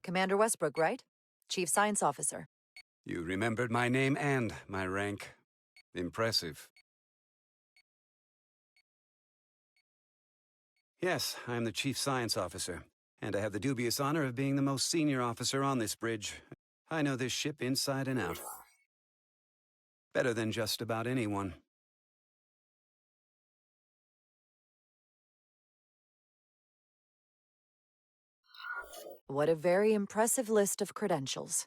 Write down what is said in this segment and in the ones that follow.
Commander Westbrook, right? Chief Science Officer. You remembered my name and my rank. Impressive. Yes, I'm the Chief Science Officer, and I have the dubious honor of being the most senior officer on this bridge. I know this ship inside and out. Better than just about anyone. What a very impressive list of credentials.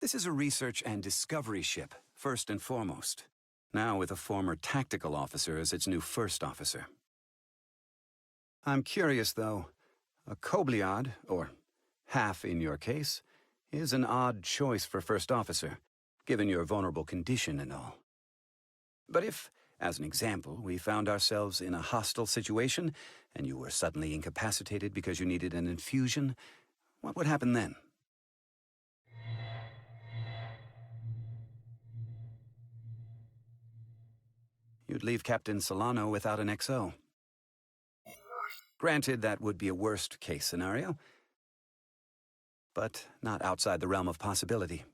This is a research and discovery ship, first and foremost. Now with a former tactical officer as its new first officer. I'm curious, though. A Kobliad, or half in your case, is an odd choice for first officer, given your vulnerable condition and all. But if, as an example, we found ourselves in a hostile situation, and you were suddenly incapacitated because you needed an infusion, what would happen then? You'd leave Captain Solano without an XO. Granted, that would be a worst-case scenario, but not outside the realm of possibility.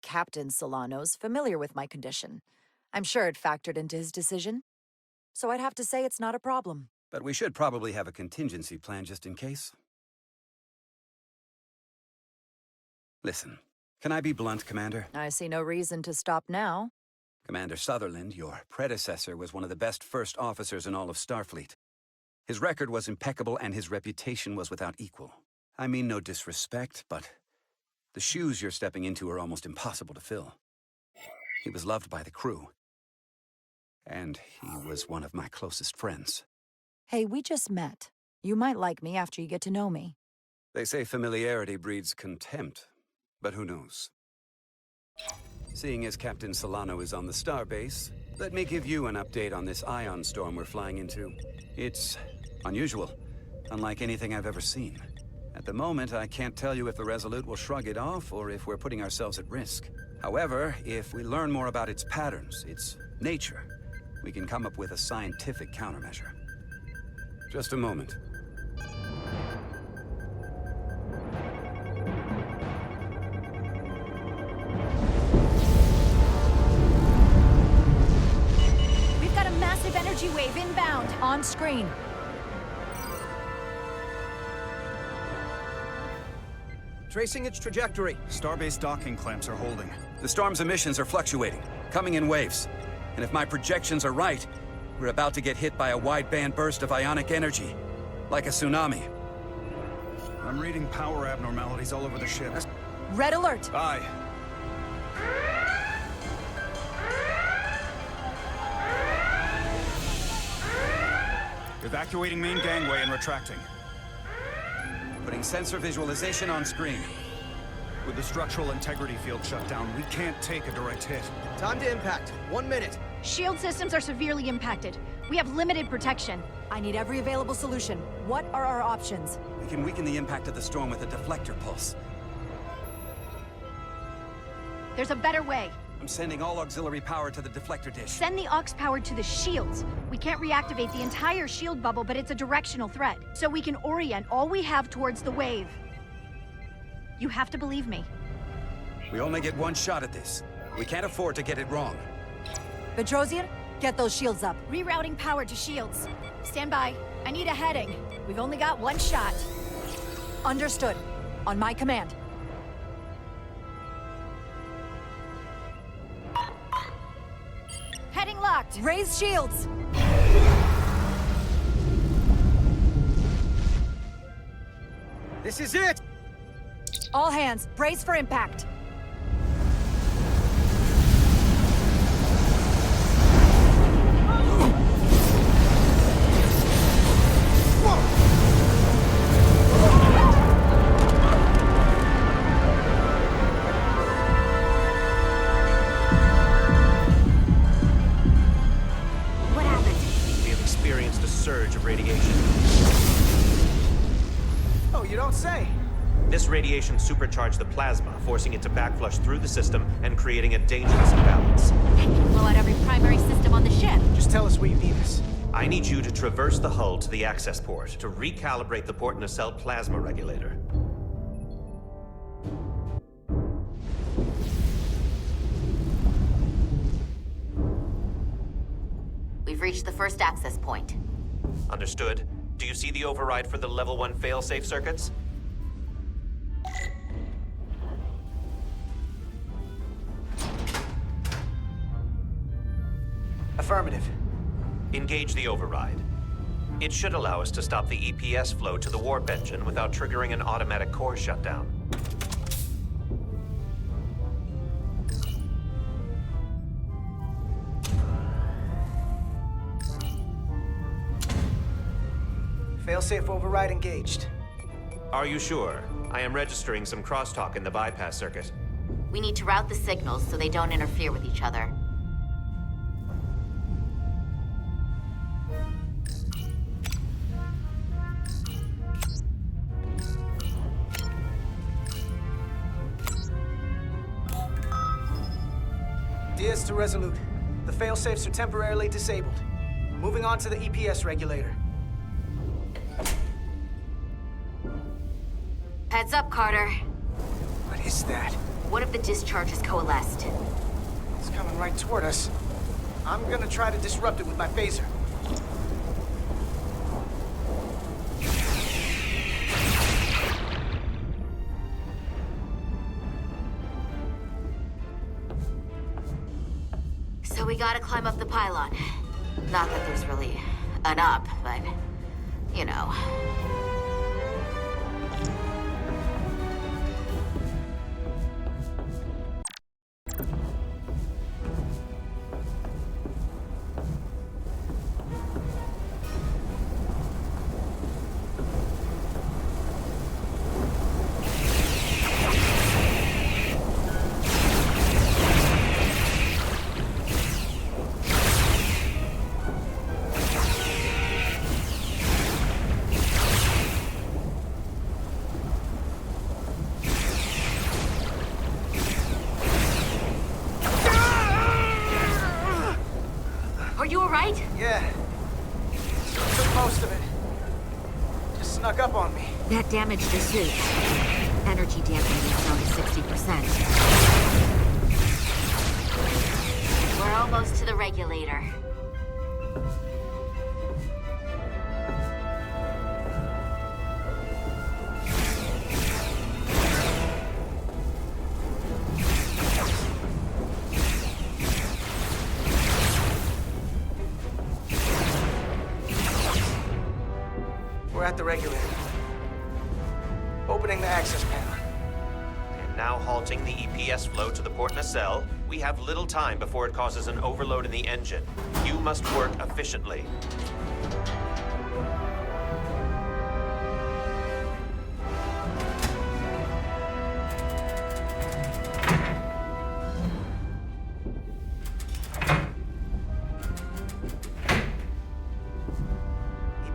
Captain Solano's familiar with my condition. I'm sure it factored into his decision. So I'd have to say it's not a problem. But we should probably have a contingency plan just in case. Listen, can I be blunt, Commander? I see no reason to stop now. Commander Sutherland, your predecessor, was one of the best first officers in all of Starfleet. His record was impeccable and his reputation was without equal. I mean no disrespect, but the shoes you're stepping into are almost impossible to fill. He was loved by the crew. And he was one of my closest friends. Hey, we just met. You might like me after you get to know me. They say familiarity breeds contempt, but who knows? Seeing as Captain Solano is on the starbase, let me give you an update on this ion storm we're flying into. It's unusual, unlike anything I've ever seen. At the moment, I can't tell you if the Resolute will shrug it off or if we're putting ourselves at risk. However, if we learn more about its patterns, its nature, we can come up with a scientific countermeasure. Just a moment. We've got a massive energy wave inbound. On screen. Tracing its trajectory. Starbase docking clamps are holding. The storm's emissions are fluctuating, coming in waves. And if my projections are right, we're about to get hit by a wide-band burst of ionic energy. Like a tsunami. I'm reading power abnormalities all over the ship. Red alert! Aye. Evacuating main gangway and retracting. Putting sensor visualization on screen. With the structural integrity field shut down, we can't take a direct hit. Time to impact. 1 minute. Shield systems are severely impacted. We have limited protection. I need every available solution. What are our options? We can weaken the impact of the storm with a deflector pulse. There's a better way. I'm sending all auxiliary power to the deflector dish. Send the aux power to the shields. We can't reactivate the entire shield bubble, but it's a directional threat. So we can orient all we have towards the wave. You have to believe me. We only get one shot at this. We can't afford to get it wrong. Petrosian, get those shields up. Rerouting power to shields. Stand by. I need a heading. We've only got one shot. Understood. On my command. Heading locked. Raise shields! This is it! All hands, brace for impact. What happened? We have experienced a surge of radiation. Oh, you don't say. This radiation supercharged the plasma, forcing it to backflush through the system and creating a dangerous imbalance. Blow out every primary system on the ship. Just tell us where you need us. I need you to traverse the hull to the access port to recalibrate the port nacelle plasma regulator. We've reached the first access point. Understood. Do you see the override for the level 1 failsafe circuits? Affirmative. Engage the override. It should allow us to stop the EPS flow to the warp engine without triggering an automatic core shutdown. Failsafe override engaged. Are you sure? I am registering some crosstalk in the bypass circuit. We need to route the signals so they don't interfere with each other. Diaz to Resolute. The failsafes are temporarily disabled. Moving on to the EPS regulator. Heads up, Carter. What is that? One of the discharges coalesced. It's coming right toward us. I'm gonna try to disrupt it with my phaser. So we gotta climb up the pylon. Not that there's really an up, but, you know. Are you alright? Yeah. Took most of it. Just snuck up on me. That damaged your suit. Energy dampening is down to 60%. We're almost to the regulator. We're at the regulator. Opening the access panel. And now halting the EPS flow to the port nacelle. We have little time before it causes an overload in the engine. You must work efficiently.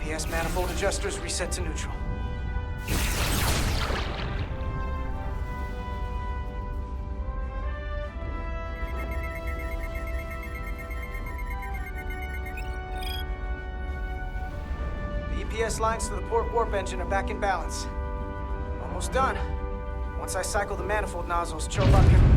EPS manifold adjusters reset to neutral. The EPS lines to the port warp engine are back in balance. Almost done. Once I cycle the manifold nozzles, Chobot can...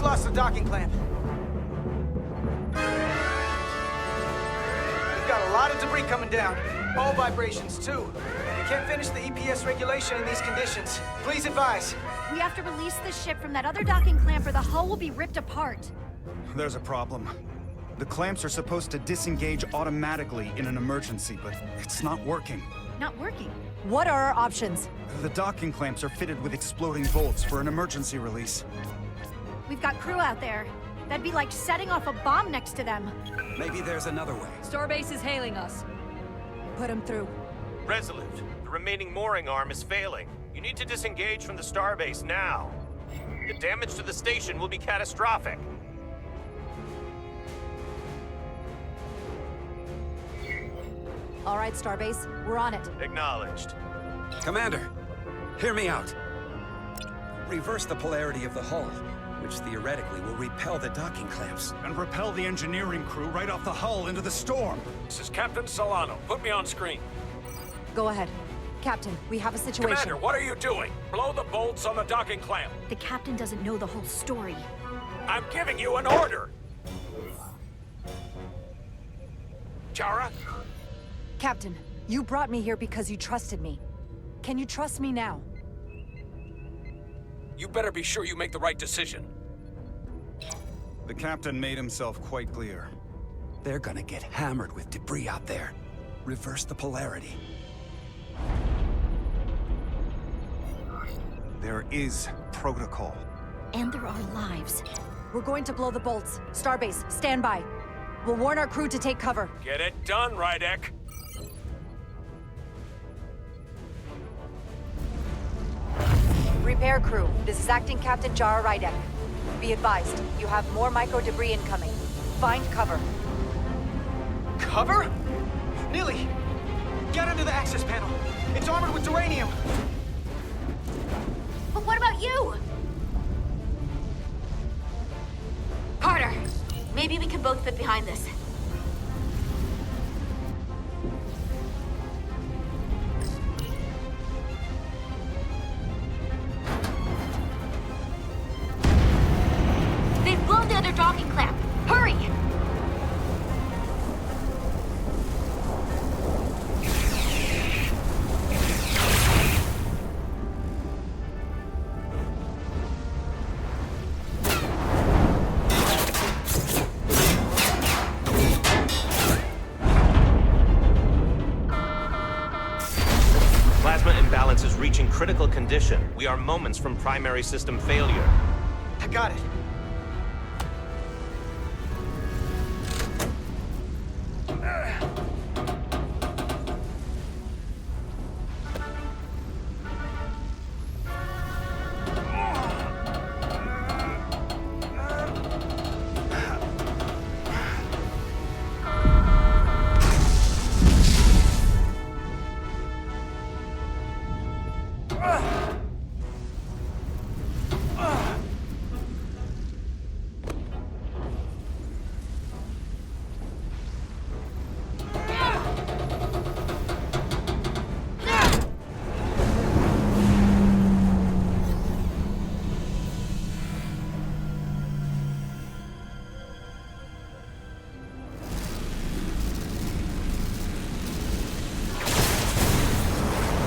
Lost the docking clamp. We've got a lot of debris coming down. All vibrations, too. We can't finish the EPS regulation in these conditions. Please advise. We have to release this ship from that other docking clamp or the hull will be ripped apart. There's a problem. The clamps are supposed to disengage automatically in an emergency, but it's not working. Not working. What are our options? The docking clamps are fitted with exploding bolts for an emergency release. We've got crew out there. That'd be like setting off a bomb next to them. Maybe there's another way. Starbase is hailing us. Put him through. Resolute, the remaining mooring arm is failing. You need to disengage from the starbase now. The damage to the station will be catastrophic. All right, Starbase, we're on it. Acknowledged. Commander, hear me out. Reverse the polarity of the hull, which theoretically will repel the docking clamps. And repel the engineering crew right off the hull into the storm. This is Captain Solano. Put me on screen. Go ahead. Captain, we have a situation. Commander, what are you doing? Blow the bolts on the docking clamp. The captain doesn't know the whole story. I'm giving you an order. Chara? Captain, you brought me here because you trusted me. Can you trust me now? You better be sure you make the right decision. The captain made himself quite clear. They're gonna get hammered with debris out there. Reverse the polarity. There is protocol. And there are lives. We're going to blow the bolts. Starbase, stand by. We'll warn our crew to take cover. Get it done, Rydek. Repair crew, this is Acting Captain Jara Rydek. Be advised, you have more micro-debris incoming. Find cover. Cover? Neely! Get into the access panel. It's armored with duranium. But what about you? Carter, maybe we can both fit behind this. They've blown the other docking clamp. Hurry! Plasma imbalance is reaching critical condition. We are moments from primary system failure. I got it.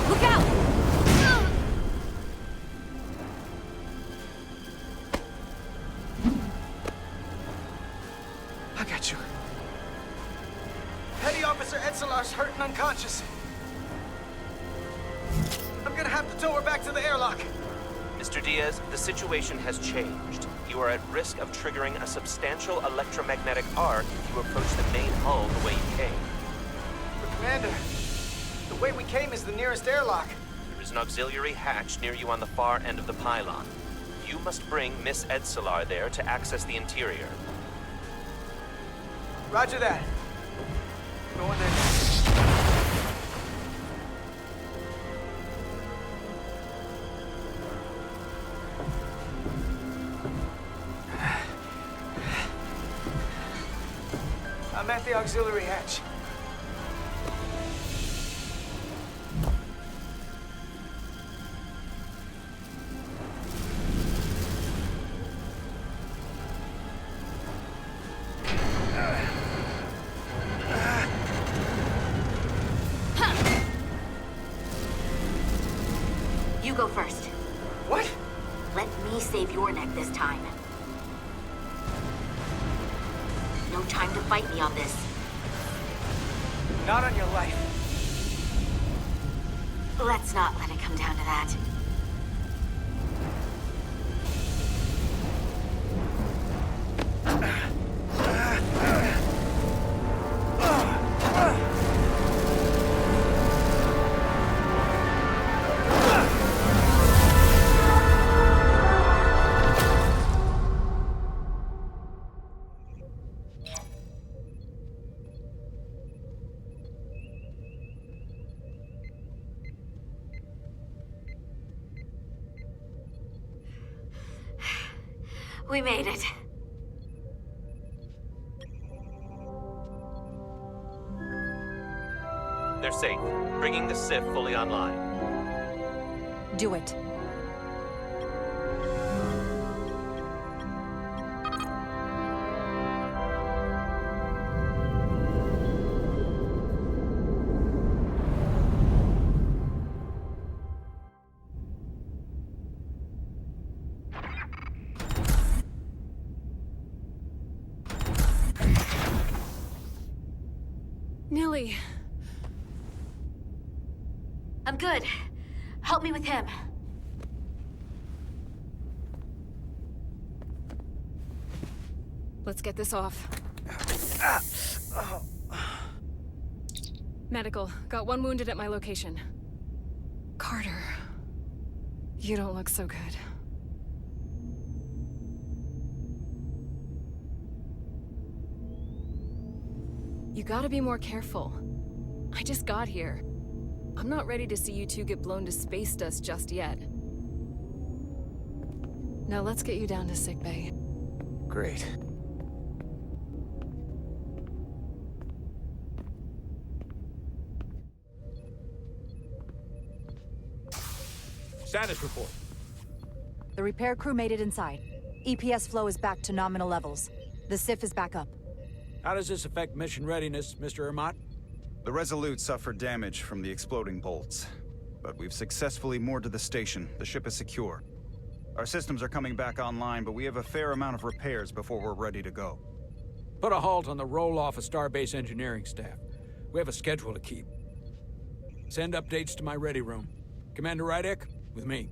Look out! I got you. Petty Officer Edselar's hurt and unconscious. I'm gonna have to tow her back to the airlock. Mr. Diaz, the situation has changed. You are at risk of triggering a substantial electromagnetic arc if you approach the main hull the way you came. But Commander, the way we came is the nearest airlock. There is an auxiliary hatch near you on the far end of the pylon. You must bring Miss Edselar there to access the interior. Roger that. Going there. I'm at the auxiliary hatch. You go first. What? Let me save your neck this time. No time to fight me on this. Not on your life. Let's not let it come down to that. We made it. They're safe, bringing the SIF fully online. Do it. Nilly. I'm good. Help me with him. Let's get this off. Medical. Got one wounded at my location. Carter. You don't look so good. You gotta be more careful. I just got here. I'm not ready to see you two get blown to space dust just yet. Now let's get you down to sickbay. Great. Status report. The repair crew made it inside. EPS flow is back to nominal levels. The SIF is back up. How does this affect mission readiness, Mr. Ermot? The Resolute suffered damage from the exploding bolts. But we've successfully moored to the station. The ship is secure. Our systems are coming back online, but we have a fair amount of repairs before we're ready to go. Put a halt on the roll-off of Starbase engineering staff. We have a schedule to keep. Send updates to my ready room. Commander Rydek, with me.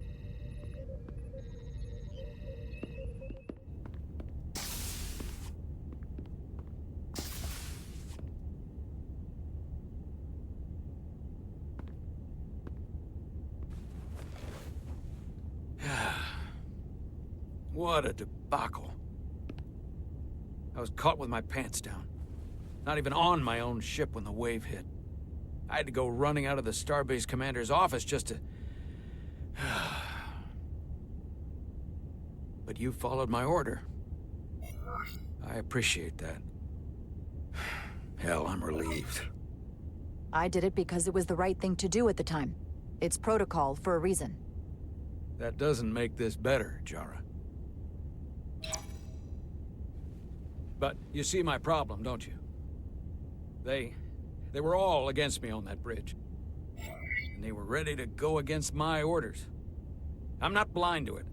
What a debacle. I was caught with my pants down. Not even on my own ship when the wave hit. I had to go running out of the Starbase commander's office just to... But you followed my order. I appreciate that. Hell, I'm relieved. I did it because it was the right thing to do at the time. It's protocol for a reason. That doesn't make this better, Jara. But you see my problem, don't you? They were all against me on that bridge. And they were ready to go against my orders. I'm not blind to it.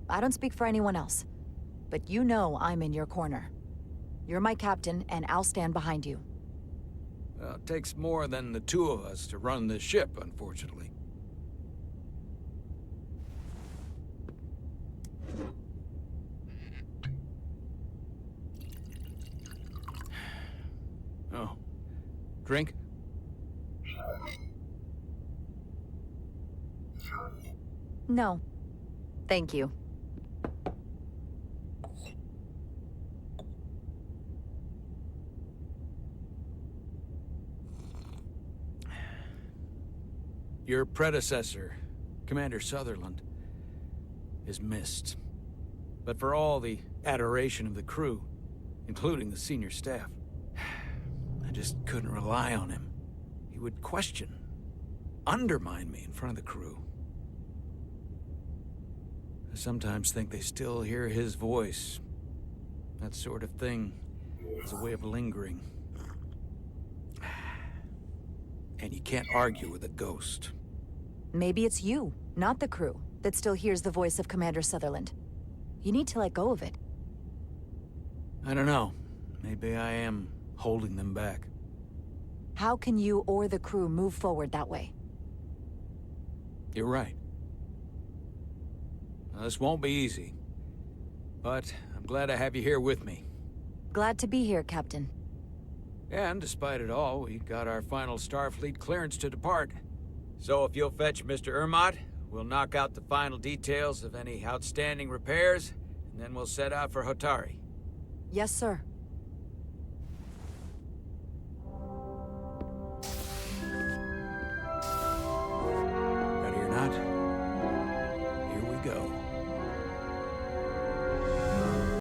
I don't speak for anyone else. But you know I'm in your corner. You're my captain, and I'll stand behind you. Well, it takes more than the two of us to run this ship, unfortunately. Oh. Drink? No. Thank you. Your predecessor, Commander Sutherland, is missed. But for all the adoration of the crew, including the senior staff, I just couldn't rely on him. He would question, undermine me in front of the crew. I sometimes think they still hear his voice. That sort of thing is a way of lingering. And you can't argue with a ghost. Maybe it's you, not the crew, that still hears the voice of Commander Sutherland. You need to let go of it. I don't know. Maybe I am holding them back. How can you or the crew move forward that way? You're right. Now, this won't be easy. But I'm glad I have you here with me. Glad to be here, Captain. And despite it all, we got our final Starfleet clearance to depart. So if you'll fetch Mr. Ermot, we'll knock out the final details of any outstanding repairs, and then we'll set out for Hotari. Yes, sir.